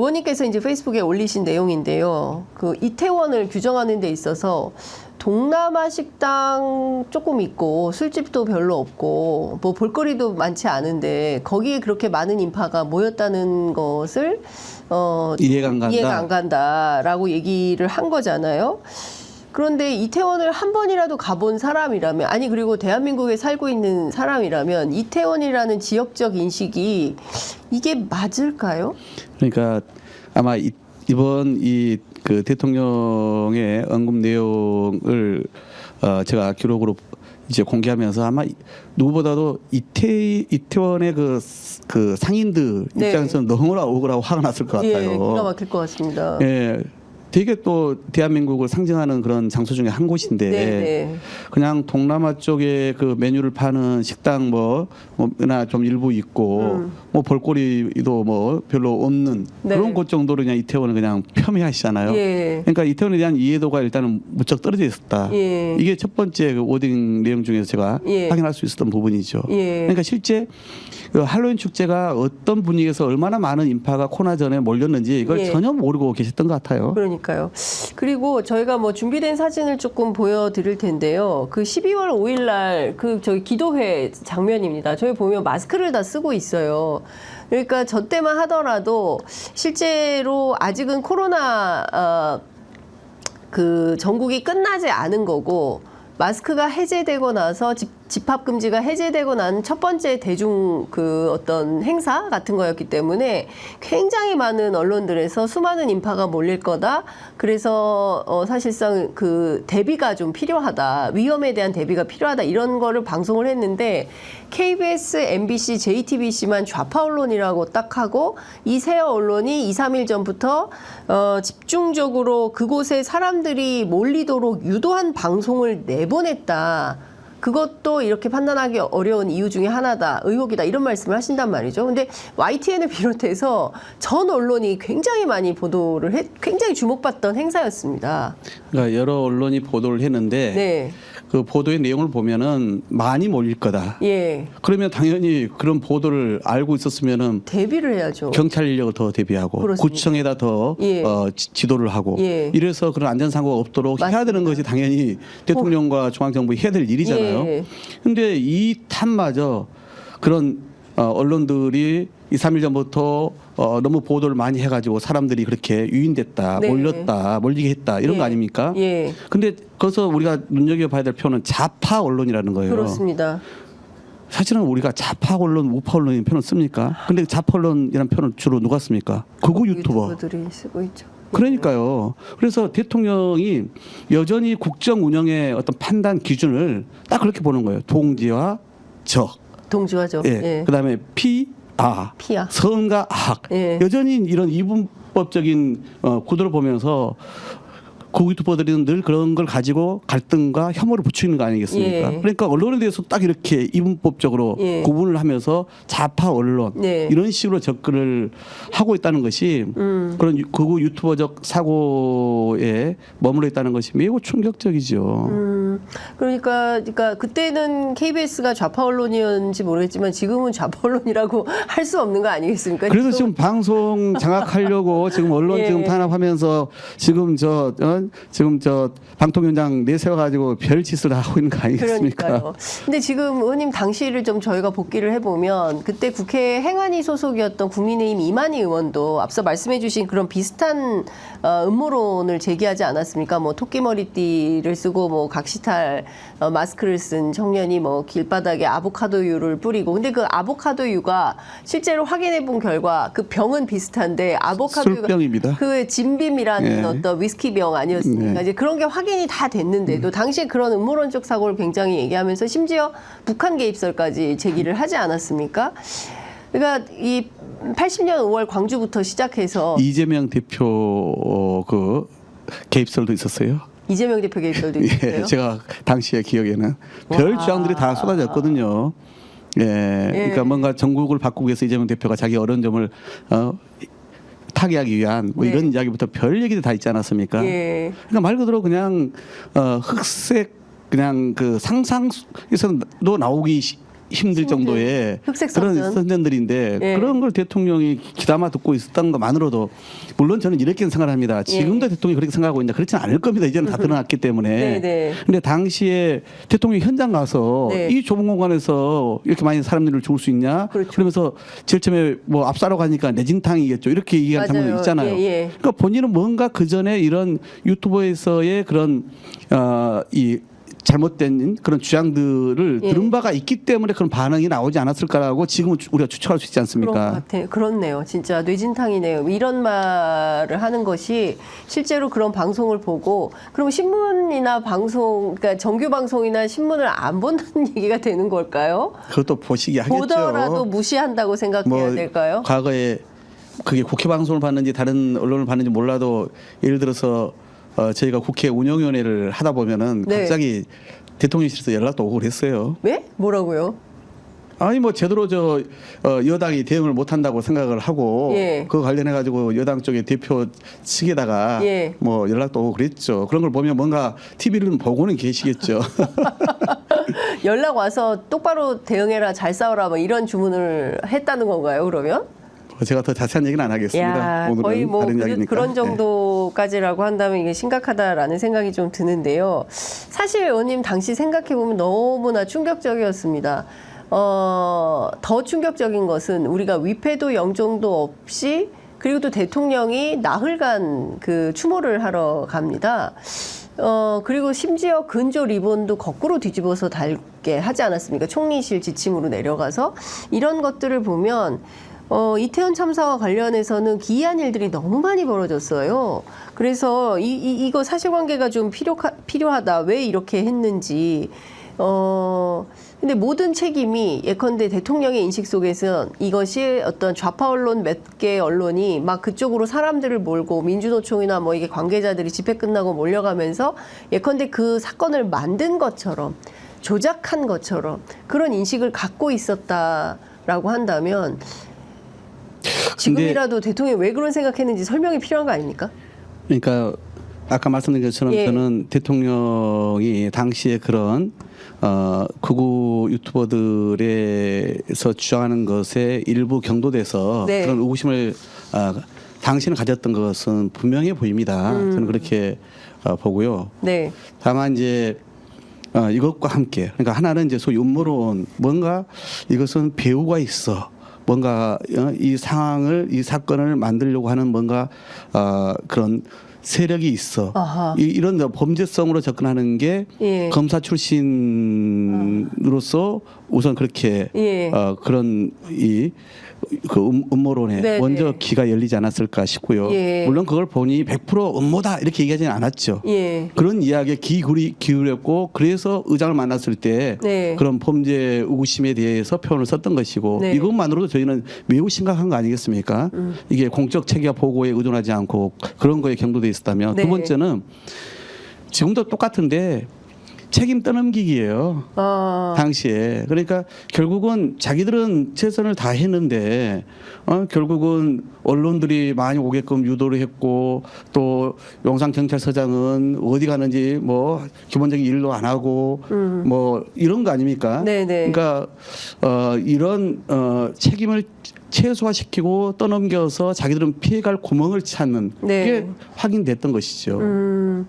의원님께서 이제 페이스북에 올리신 내용인데요. 그 이태원을 규정하는 데 있어서 동남아 식당 조금 있고 술집도 별로 없고 뭐 볼거리도 많지 않은데 거기에 그렇게 많은 인파가 모였다는 것을 이해가 안 간다라고 얘기를 한 거잖아요. 그런데 이태원을 한 번이라도 가본 사람이라면, 아니 그리고 대한민국에 살고 있는 사람이라면 이태원이라는 지역적 인식이 이게 맞을까요? 그러니까 아마 이번 그 대통령의 언급 내용을 제가 기록으로 이제 공개하면서 아마 누구보다도 이태원의 그 상인들 입장에서는 너무나 억울하고 화가 났을 것 같아요. 예, 기가 막힐 것 같습니다. 예. 되게 또 대한민국을 상징하는 그런 장소 중에 한 곳인데 네. 그냥 동남아 쪽에 그 메뉴를 파는 식당 뭐나 좀 일부 있고 뭐 볼거리도 뭐 별로 없는 그런 곳 정도로 그냥 이태원을 그냥 폄훼하시잖아요. 예. 그러니까 이태원에 대한 이해도가 일단은 무척 떨어져 있었다. 예. 이게 첫 번째 그 워딩 내용 중에서 제가 확인할 수 있었던 부분이죠. 그러니까 실제 그 할로윈 축제가 어떤 분위기에서 얼마나 많은 인파가 코로나 전에 몰렸는지 이걸 전혀 모르고 계셨던 것 같아요. 그러니까요. 그리고 저희가 뭐 준비된 사진을 조금 보여드릴 텐데요. 그 12월 5일 날 그 저희 기도회 장면입니다. 저희 보면 마스크를 다 쓰고 있어요. 그러니까 저 때만 하더라도 실제로 아직은 코로나 그 전국이 끝나지 않은 거고 마스크가 해제되고 나서 집합 금지가 해제되고 난 첫 번째 대중 그 어떤 행사 같은 거였기 때문에 굉장히 많은 언론들에서 수많은 인파가 몰릴 거다. 그래서 사실상 그 대비가 좀 필요하다. 위험에 대한 대비가 필요하다. 이런 거를 방송을 했는데 KBS, MBC, JTBC만 좌파 언론이라고 딱 하고 이 세 언론이 2, 3일 전부터 집중적으로 그곳에 사람들이 몰리도록 유도한 방송을 내보냈다. 그것도 이렇게 판단하기 어려운 이유 중에 하나다. 의혹이다. 이런 말씀을 하신단 말이죠. 근데 YTN을 비롯해서 전 언론이 굉장히 많이 보도를 굉장히 주목받던 행사였습니다. 그러니까 여러 언론이 보도를 했는데 그 보도의 내용을 보면은 많이 몰릴 거다. 그러면 당연히 그런 보도를 알고 있었으면은 대비를 해야죠. 경찰 인력을 더 대비하고 그렇습니다. 구청에다 더 지도를 하고 이래서 그런 안전사고가 없도록 해야 되는 것이 당연히 대통령과 중앙정부가 해야 될 일이잖아요. 근데 이 탓마저 그런 언론들이 2, 3일 전부터 너무 보도를 많이 해가지고 사람들이 그렇게 유인됐다, 몰렸다, 몰리게 했다 이런 거 아닙니까? 근데 거기서 우리가 눈여겨봐야 될 표현은 좌파 언론이라는 거예요. 그렇습니다. 사실은 우리가 좌파 언론, 우파 언론이라는 표현을 씁니까? 근데 좌파 언론이라는 표현을 주로 누가 씁니까? 극우 유튜버. 유튜버들이 쓰고 있죠. 그러니까요. 그래서 대통령이 여전히 국정 운영의 어떤 판단 기준을 딱 그렇게 보는 거예요. 동지와 적. 동지와 적. 그다음에 피아. 선과 악. 여전히 이런 이분법적인 구도를 보면서 그 유튜버들은 늘 그런 걸 가지고 갈등과 혐오를 붙이는 거 아니겠습니까? 그러니까 언론에 대해서 딱 이렇게 이분법적으로 구분을 하면서 좌파 언론 이런 식으로 접근을 하고 있다는 것이 그런 극우 유튜버적 사고에 머물러 있다는 것이 매우 충격적이죠. 그러니까 그때는 KBS가 좌파 언론이었는지 모르겠지만 지금은 좌파 언론이라고 할 수 없는 거 아니겠습니까? 그래서 지금 방송 장악하려고 지금 언론 지금 탄압하면서 지금 저 방통위원장 내세워가지고 별짓을 하고 있는 거 아니겠습니까? 그러니까요. 근데 지금 의원님 당시를 좀 저희가 복기를 해보면 그때 국회 행안위 소속이었던 국민의힘 이만희 의원도 앞서 말씀해주신 그런 비슷한 음모론을 제기하지 않았습니까? 뭐 토끼머리띠를 쓰고 뭐 각시탈 마스크를 쓴 청년이 뭐 길바닥에 아보카도유를 뿌리고 근데 그 아보카도유가 실제로 확인해본 결과 그 병은 비슷한데 아보카도유가 술병입니다. 그 진빔이라는 어떤 위스키병 아니었습니까? 이제 그런 게 확인이 다 됐는데도 당시에 그런 음모론적 사고를 굉장히 얘기하면서 심지어 북한 개입설까지 제기를 하지 않았습니까? 그러니까 이 80년 5월 광주부터 시작해서 이재명 대표 그 개입설도 있었어요. 이재명 대표 개입설도 있었어요. 제가 당시의 기억에는 별 주장들이 다 쏟아졌거든요. 그러니까 뭔가 전국을 바꾸기 위해서 이재명 대표가 자기 어려운 점을 타개하기 위한 뭐 이런 이야기부터 별 얘기도 다 있지 않았습니까? 그러니까 말 그대로 그냥 흑색 그냥 그 상상에서도 나오기 힘들 정도의 흑색 그런 선전. 선전들인데 예. 그런 걸 대통령이 귀담아 듣고 있었던 것만으로도 물론 저는 이렇게 생각합니다. 지금도 대통령이 그렇게 생각하고 있는데 그렇지는 않을 겁니다. 이제는 다 드러났기 때문에. 네. 근데 당시에 대통령이 현장 가서 네. 이 좁은 공간에서 이렇게 많이 사람들을 죽을 수 있냐? 그렇죠. 그러면서 제일 처음에 뭐 앞사러 가니까 내진탕이겠죠. 이렇게 얘기한 장면이 맞아요. 있잖아요. 예. 그러니까 본인은 뭔가 그 전에 이런 유튜버에서의 그런 이 잘못된 그런 주장들을 예. 들은 바가 있기 때문에 그런 반응이 나오지 않았을까라고 지금은 우리가 추측할 수 있지 그런 것 않습니까? 같아요. 그렇네요. 진짜 뇌진탕이네요. 이런 말을 하는 것이 실제로 그런 방송을 보고 그럼 신문이나 방송, 그러니까 정규 방송이나 신문을 안 본다는 얘기가 되는 걸까요? 그것도 보시기 하겠죠. 보더라도 무시한다고 생각해야 될까요? 과거에 그게 국회 방송을 봤는지 다른 언론을 봤는지 몰라도 예를 들어서 저희가 국회 운영위원회를 하다 보면은 네. 갑자기 대통령실에서 연락도 오고 그랬어요. 왜? 뭐라고요? 아니 뭐 제대로 여당이 대응을 못한다고 생각을 하고 예. 그거 관련해 가지고 여당 쪽의 대표 측에다가 예. 뭐 연락도 오고 그랬죠. 그런 걸 보면 뭔가 TV를 보고는 계시겠죠. 연락 와서 똑바로 대응해라, 잘 싸워라, 뭐 이런 주문을 했다는 건가요? 그러면? 제가 더 자세한 얘기는 안 하겠습니다. 야, 오늘은 거의 뭐 다른 이야기니까. 그런 네. 정도까지라고 한다면 이게 심각하다라는 생각이 좀 드는데요. 사실 의원님 당시 생각해 보면 너무나 충격적이었습니다. 더 충격적인 것은 우리가 위패도 영종도 없이 그리고 또 대통령이 나흘간 그 추모를 하러 갑니다. 그리고 심지어 근조 리본도 거꾸로 뒤집어서 달게 하지 않았습니까? 총리실 지침으로 내려가서 이런 것들을 보면 이태원 참사와 관련해서는 기이한 일들이 너무 많이 벌어졌어요. 그래서 이거 사실관계가 좀 필요하다. 왜 이렇게 했는지. 근데 모든 책임이 예컨대 대통령의 인식 속에서 이것이 어떤 좌파 언론 몇 개 언론이 막 그쪽으로 사람들을 몰고 민주노총이나 뭐 이게 관계자들이 집회 끝나고 몰려가면서 예컨대 그 사건을 만든 것처럼 조작한 것처럼 그런 인식을 갖고 있었다라고 한다면 지금이라도 대통령이 왜 그런 생각했는지 설명이 필요한 거 아닙니까? 그러니까 아까 말씀드린 것처럼 예. 저는 대통령이 당시에 그런 극우 유튜버들에서 주장하는 것에 일부 경도돼서 네. 그런 의구심을 당신은 가졌던 것은 분명해 보입니다. 저는 그렇게 보고요. 네. 다만 이제 이것과 함께 그러니까 하나는 이제 소위 음모론 뭔가 이것은 배우가 있어. 뭔가 이 상황을 이 사건을 만들려고 하는 뭔가 그런 세력이 있어. 아하. 이런 범죄성으로 접근하는 게 예. 검사 출신으로서 우선 그렇게 예. 그런 그 음모론에 네네. 먼저 귀가 열리지 않았을까 싶고요. 예. 물론 그걸 보니 100% 음모다 이렇게 얘기하지는 않았죠. 예. 그런 이야기에 기울였고 그래서 의장을 만났을 때 네. 그런 범죄 의구심에 대해서 표현을 썼던 것이고 네. 이것만으로도 저희는 매우 심각한 거 아니겠습니까? 이게 공적 체계와 보고에 의존하지 않고 그런 거에 경도돼 있었다면 네. 두 번째는 지금도 똑같은데 책임 떠넘기기예요. 당시에. 그러니까 결국은 자기들은 최선을 다했는데 결국은 언론들이 많이 오게끔 유도를 했고 또 용산 경찰서장은 어디 가는지 뭐 기본적인 일도 안 하고 뭐 이런 거 아닙니까? 네네. 그러니까 이런 책임을 최소화시키고 떠넘겨서 자기들은 피해갈 구멍을 찾는 네. 게 확인됐던 것이죠.